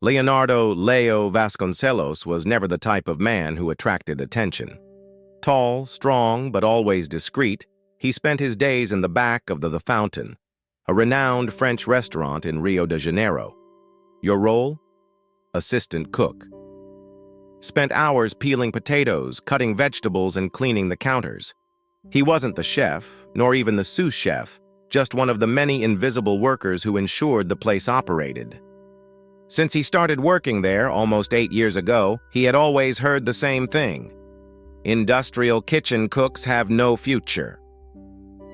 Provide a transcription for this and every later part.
Leonardo Leo Vasconcelos was never the type of man who attracted attention. Tall, strong, but always discreet, he spent his days in the back of the Fountain, a renowned French restaurant in Rio de Janeiro. Your role? Assistant cook. Spent hours peeling potatoes, cutting vegetables, and cleaning the counters. He wasn't the chef, nor even the sous chef, just one of the many invisible workers who ensured the place operated. Since he started working there almost 8 years ago, he had always heard the same thing. Industrial kitchen cooks have no future.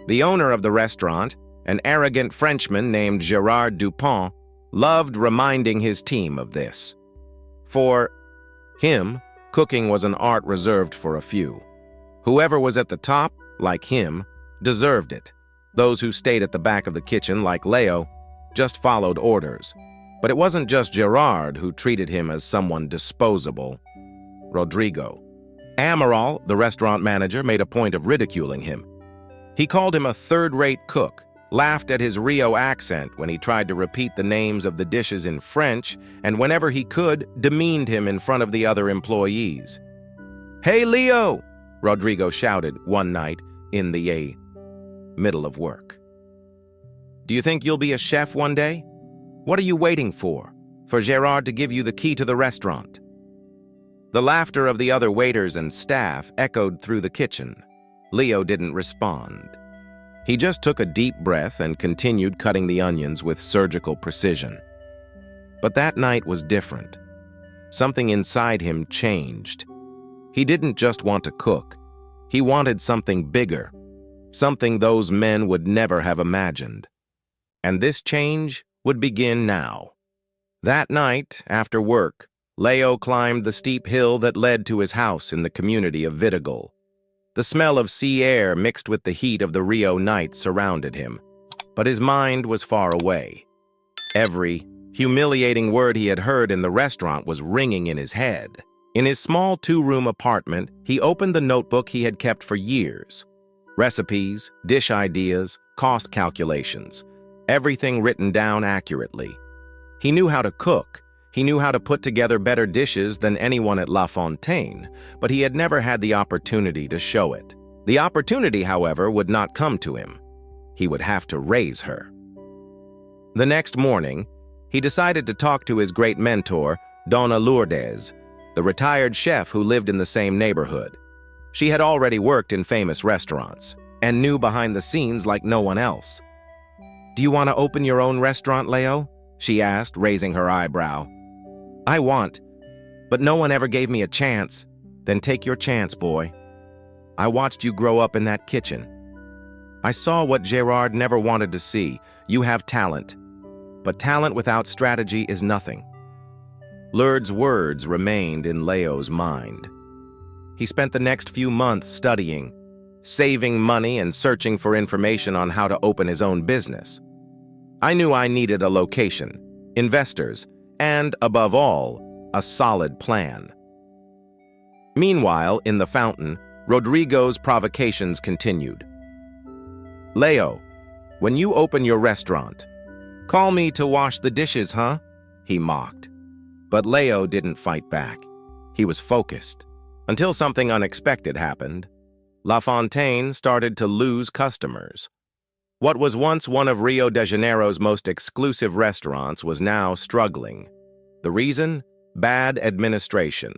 The owner of the restaurant, an arrogant Frenchman named Gérard Dupont, loved reminding his team of this. For him, cooking was an art reserved for a few. Whoever was at the top, like him, deserved it. Those who stayed at the back of the kitchen, like Leo, just followed orders. But it wasn't just Gerard who treated him as someone disposable. Rodrigo. Amaral, the restaurant manager, made a point of ridiculing him. He called him a third-rate cook, laughed at his Rio accent when he tried to repeat the names of the dishes in French, and whenever he could, demeaned him in front of the other employees. "Hey, Leo!" Rodrigo shouted one night in the middle of work. "Do you think you'll be a chef one day? What are you waiting for? For Gerard to give you the key to the restaurant?" The laughter of the other waiters and staff echoed through the kitchen. Leo didn't respond. He just took a deep breath and continued cutting the onions with surgical precision. But that night was different. Something inside him changed. He didn't just want to cook. He wanted something bigger, something those men would never have imagined. And this change would begin now. That night, after work, Leo climbed the steep hill that led to his house in the community of Vidigal. The smell of sea air mixed with the heat of the Rio night surrounded him, but his mind was far away. Every humiliating word he had heard in the restaurant was ringing in his head. In his small 2-room apartment, he opened the notebook he had kept for years. Recipes, dish ideas, cost calculations, everything written down accurately. He knew how to cook. He knew how to put together better dishes than anyone at La Fontaine, but he had never had the opportunity to show it. The opportunity, however, would not come to him. He would have to raise her. The next morning, he decided to talk to his great mentor, Donna Lourdes, the retired chef who lived in the same neighborhood. She had already worked in famous restaurants and knew behind the scenes like no one else. "Do you want to open your own restaurant, Leo?" she asked, raising her eyebrow. "I want, but no one ever gave me a chance." "Then take your chance, boy. I watched you grow up in that kitchen. I saw what Gerard never wanted to see. You have talent, but talent without strategy is nothing." Lourdes' words remained in Leo's mind. He spent the next few months studying, saving money, and searching for information on how to open his own business. "I knew I needed a location, investors, and, above all, a solid plan." Meanwhile, in the Fountain, Rodrigo's provocations continued. "Leo, when you open your restaurant, call me to wash the dishes, huh?" he mocked. But Leo didn't fight back. He was focused. Until something unexpected happened. La Fontaine started to lose customers. What was once one of Rio de Janeiro's most exclusive restaurants was now struggling. The reason? Bad administration.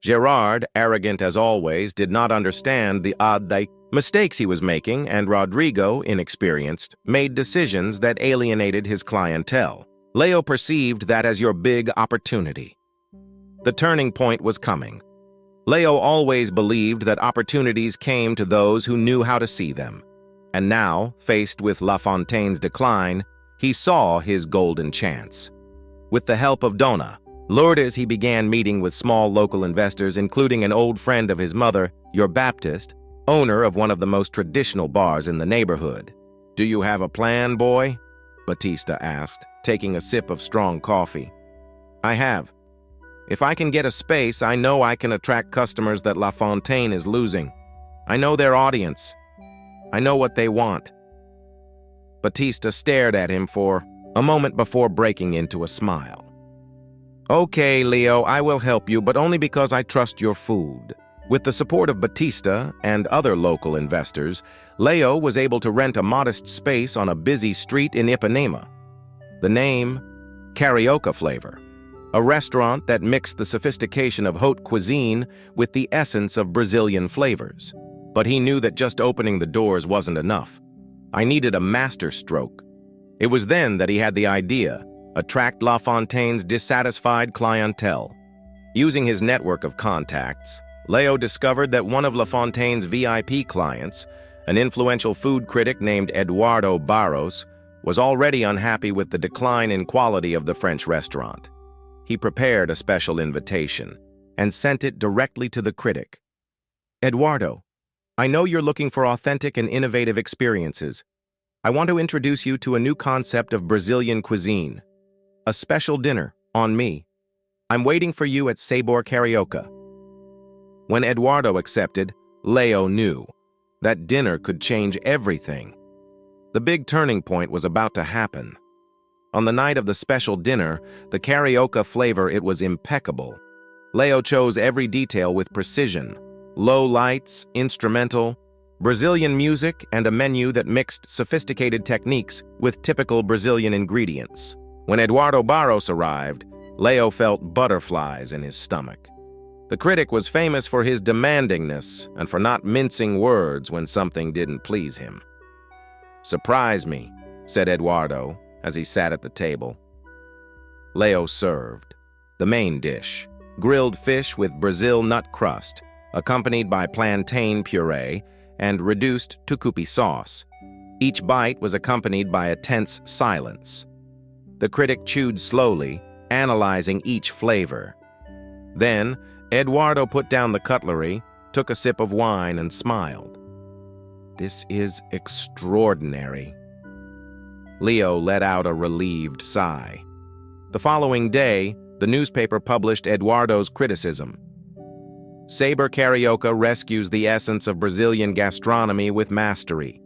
Gerard, arrogant as always, did not understand the mistakes he was making, and Rodrigo, inexperienced, made decisions that alienated his clientele. Leo perceived that as your big opportunity. The turning point was coming. Leo always believed that opportunities came to those who knew how to see them. And now, faced with La Fontaine's decline, he saw his golden chance. With the help of Donna Lourdes, he began meeting with small local investors, including an old friend of his mother, your Baptist, owner of one of the most traditional bars in the neighborhood. "Do you have a plan, boy?" Batista asked, taking a sip of strong coffee. "I have. If I can get a space, I know I can attract customers that La Fontaine is losing. I know their audience. I know what they want." Batista stared at him for a moment before breaking into a smile. Okay, Leo, I will help you, but only because I trust your food. With the support of Batista and other local investors, Leo was able to rent a modest space on a busy street in Ipanema. The name, Carioca Flavor, a restaurant that mixed the sophistication of haute cuisine with the essence of Brazilian flavors. But he knew that just opening the doors wasn't enough. I needed a masterstroke. It was then that he had the idea: attract La Fontaine's dissatisfied clientele. Using his network of contacts, Leo discovered that one of La Fontaine's VIP clients, an influential food critic named Eduardo Barros, was already unhappy with the decline in quality of the French restaurant. He prepared a special invitation and sent it directly to the critic. Eduardo, I know you're looking for authentic and innovative experiences. I want to introduce you to a new concept of Brazilian cuisine. A special dinner, on me. I'm waiting for you at Sabor Carioca. When Eduardo accepted, Leo knew that dinner could change everything. The big turning point was about to happen. On the night of the special dinner, the Carioca Flavor, it was impeccable. Leo chose every detail with precision. Low lights, instrumental, Brazilian music, and a menu that mixed sophisticated techniques with typical Brazilian ingredients. When Eduardo Barros arrived, Leo felt butterflies in his stomach. The critic was famous for his demandingness and for not mincing words when something didn't please him. "Surprise me," said Eduardo as he sat at the table. Leo served the main dish, grilled fish with Brazil nut crust, accompanied by plantain puree and reduced tucupi sauce. Each bite was accompanied by a tense silence. The critic chewed slowly, analyzing each flavor. Then, Eduardo put down the cutlery, took a sip of wine, and smiled. "This is extraordinary." Leo let out a relieved sigh. The following day, the newspaper published Eduardo's criticism. Sabor Carioca rescues the essence of Brazilian gastronomy with mastery.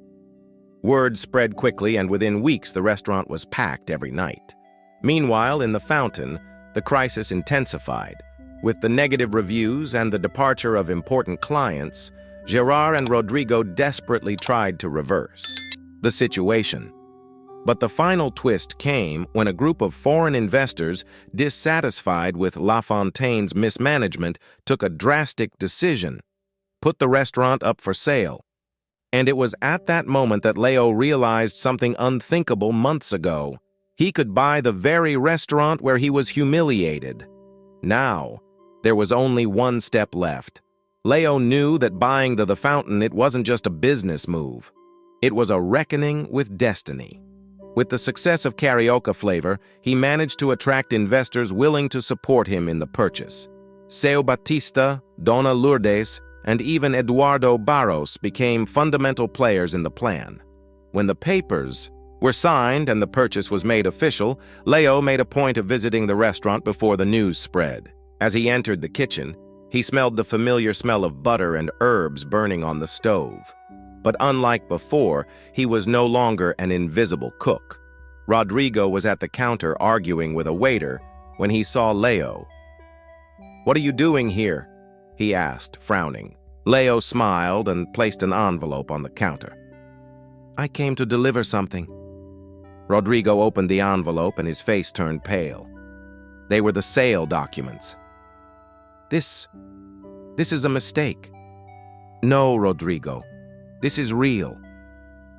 Word spread quickly, and within weeks the restaurant was packed every night. Meanwhile, in the Fountain, the crisis intensified. With the negative reviews and the departure of important clients, Gerard and Rodrigo desperately tried to reverse the situation. But the final twist came when a group of foreign investors, dissatisfied with La Fontaine's mismanagement, took a drastic decision: put the restaurant up for sale. And it was at that moment that Leo realized something unthinkable months ago. He could buy the very restaurant where he was humiliated. Now, there was only one step left. Leo knew that buying the Fountain, it wasn't just a business move. It was a reckoning with destiny. With the success of Carioca Flavor, he managed to attract investors willing to support him in the purchase. Seu Batista, Dona Lourdes, and even Eduardo Barros became fundamental players in the plan. When the papers were signed and the purchase was made official, Leo made a point of visiting the restaurant before the news spread. As he entered the kitchen, he smelled the familiar smell of butter and herbs burning on the stove. But unlike before, he was no longer an invisible cook. Rodrigo was at the counter arguing with a waiter when he saw Leo. "What are you doing here?" he asked, frowning. Leo smiled and placed an envelope on the counter. "I came to deliver something." Rodrigo opened the envelope and his face turned pale. They were the sale documents. This is a mistake." "No, Rodrigo. This is real.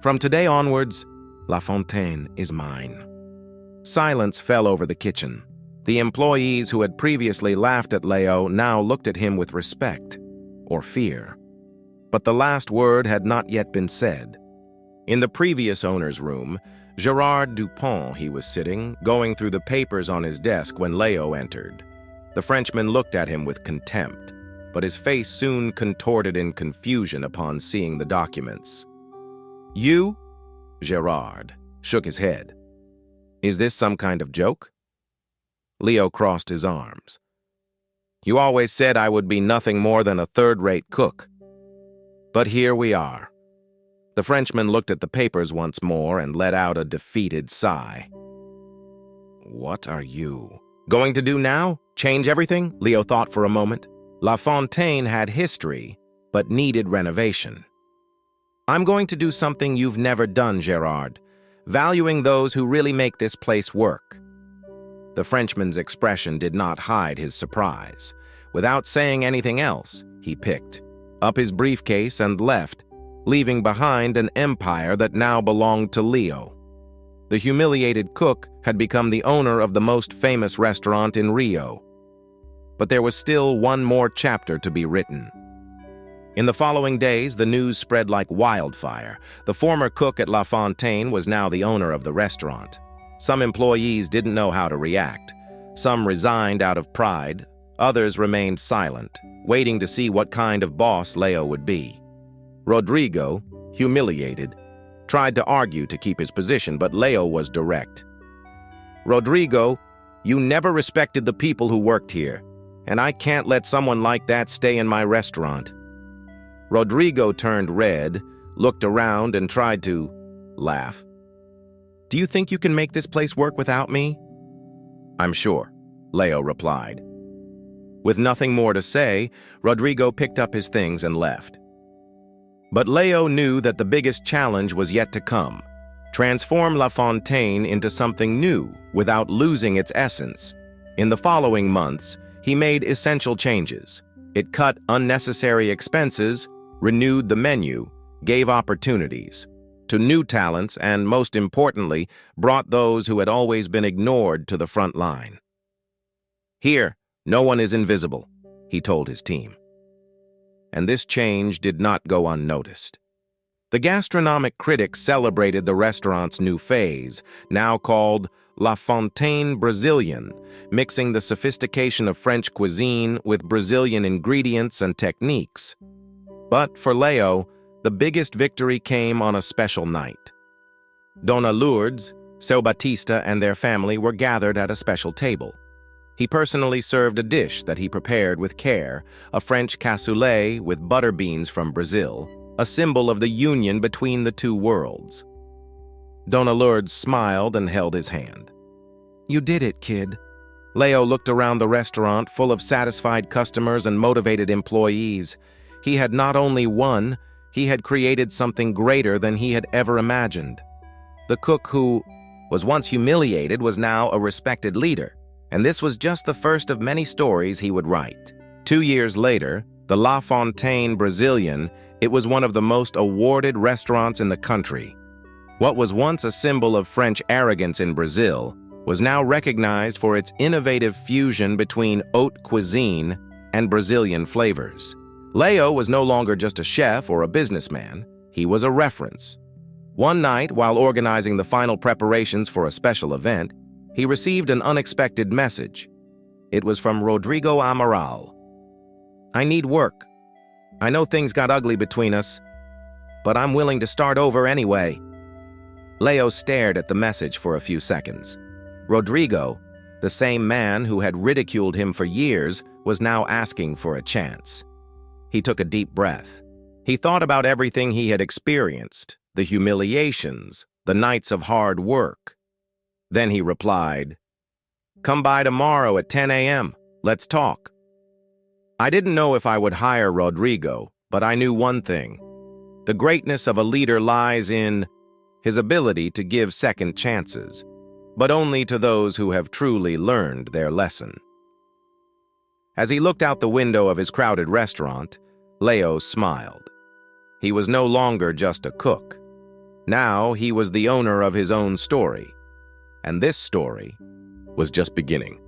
From today onwards, La Fontaine is mine." Silence fell over the kitchen. The employees who had previously laughed at Leo now looked at him with respect or fear. But the last word had not yet been said. In the previous owner's room, Gerard Dupont, he was sitting, going through the papers on his desk when Leo entered. The Frenchman looked at him with contempt, but his face soon contorted in confusion upon seeing the documents. "You?" Gerard shook his head. "Is this some kind of joke?" Leo crossed his arms. "You always said I would be nothing more than a third-rate cook. But here we are." The Frenchman looked at the papers once more and let out a defeated sigh. "What are you Going to do now? Change everything? Leo thought for a moment. La Fontaine had history, but needed renovation. I'm going to do something you've never done, Gerard, valuing those who really make this place work. The Frenchman's expression did not hide his surprise. Without saying anything else, he picked up his briefcase and left, leaving behind an empire that now belonged to Leo. The humiliated cook had become the owner of the most famous restaurant in Rio. But there was still one more chapter to be written. In the following days, the news spread like wildfire. The former cook at La Fontaine was now the owner of the restaurant. Some employees didn't know how to react. Some resigned out of pride. Others remained silent, waiting to see what kind of boss Leo would be. Rodrigo, humiliated, tried to argue to keep his position, but Leo was direct. Rodrigo, you never respected the people who worked here, and I can't let someone like that stay in my restaurant. Rodrigo turned red, looked around, and tried to laugh. Do you think you can make this place work without me? I'm sure, Leo replied. With nothing more to say, Rodrigo picked up his things and left. But Leo knew that the biggest challenge was yet to come. Transform La Fontaine into something new without losing its essence. In the following months, he made essential changes. It cut unnecessary expenses, renewed the menu, gave opportunities to new talents, and most importantly, brought those who had always been ignored to the front line. Here, no one is invisible, he told his team. And this change did not go unnoticed. The gastronomic critics celebrated the restaurant's new phase, now called La Fontaine Brazilian, mixing the sophistication of French cuisine with Brazilian ingredients and techniques. But for Leo, the biggest victory came on a special night. Dona Lourdes, Seu Batista, and their family were gathered at a special table. He personally served a dish that he prepared with care, a French cassoulet with butter beans from Brazil, a symbol of the union between the two worlds. Dona Lourdes smiled and held his hand. You did it, kid. Leo looked around the restaurant full of satisfied customers and motivated employees. He had not only won, he had created something greater than he had ever imagined. The cook who was once humiliated was now a respected leader, and this was just the first of many stories he would write. 2 years later, the La Fontaine Brazilian, it was one of the most awarded restaurants in the country. What was once a symbol of French arrogance in Brazil was now recognized for its innovative fusion between haute cuisine and Brazilian flavors. Leo was no longer just a chef or a businessman, he was a reference. One night, while organizing the final preparations for a special event, he received an unexpected message. It was from Rodrigo Amaral. I need work. I know things got ugly between us, but I'm willing to start over anyway. Leo stared at the message for a few seconds. Rodrigo, the same man who had ridiculed him for years, was now asking for a chance. He took a deep breath. He thought about everything he had experienced, the humiliations, the nights of hard work. Then he replied, Come by tomorrow at 10 a.m. Let's talk. I didn't know if I would hire Rodrigo, but I knew one thing. The greatness of a leader lies in his ability to give second chances, but only to those who have truly learned their lesson. As he looked out the window of his crowded restaurant, Leo smiled. He was no longer just a cook. Now he was the owner of his own story. And this story was just beginning.